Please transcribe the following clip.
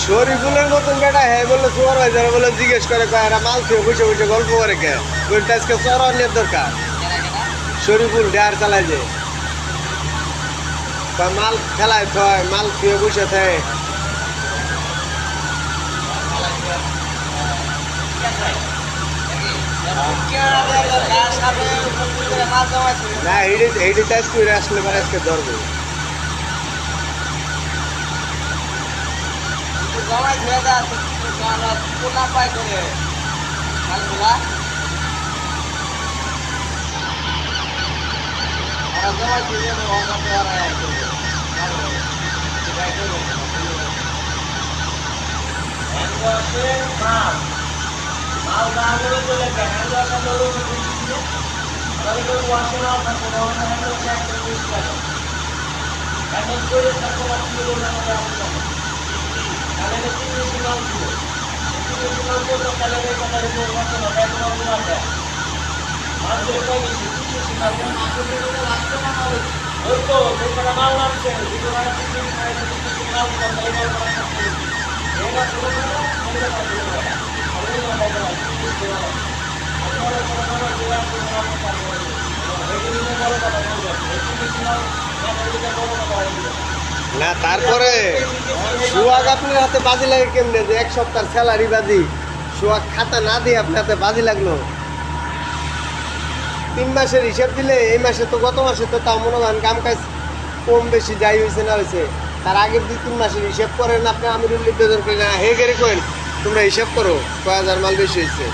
শরীফুলের মতন বেটা হ্যাঁ বললো সুপারভাইজার বলে জিজ্ঞেস করে এরা মাল খেয়ে বসে বসে গল্প করে কে বলতে আজকে চরণের দরকার শরীফুল ডায়ার চালায় যে মাল খেলায় থয় মাল খেয়ে বসে থাকে না এইটি চাষ করে আসলে মানে আজকে ধরবে জমাই ধুয়ে যা পোনা পাই করে মালগুলা ওরা জমাই ধুয়ে অঙ্গাতে ওরা মাল না করে চলে যায় হ্যান্ড ওয়াশ হলো আমাদের কেউ ওয়াশে না থাকে না হ্যান্ড ওয়াশ একটা ইউজ করে এখন করে তারপর আপনি বলুন আমাদের কালের তিন বেশি নাম ছিল তিন বেশি নাম করলো কালের এই কথা রেখে ওয়াশে না তাই তোমার তোমার দেয় মাল ধরে কয় গেছি তিন বেশি নাম করে মাছের দিকে লাগছে না ওই তো যেখানে মাল নামছে দুটো মানে তিন বেশি খায় তিন বেশি নাম করে তাহলে মাল করা থাকতে এটা শুরু করে আমাদের কাছে শুরু করে না তারপরে সোহাগ আপনার হাতে বাজি লাগে কেমনে যে এক সপ্তাহ স্যালারি বাজি সোহাগ খাতা না দিয়ে আপনার হাতে বাজি লাগলো 3 মাসের হিসাব দিলে এই মাসে তো গত মাসে তো তাও মনে করেন কাম কাজ কম বেশি যাই হয়েছে না হয়েছে তার আগের 2-3 মাসের হিসাব করেন আপনি আমিরুল বেতন করে না হে গেরে করেন তোমরা হিসাব করো কয় হাজার মাল বেশি হয়েছে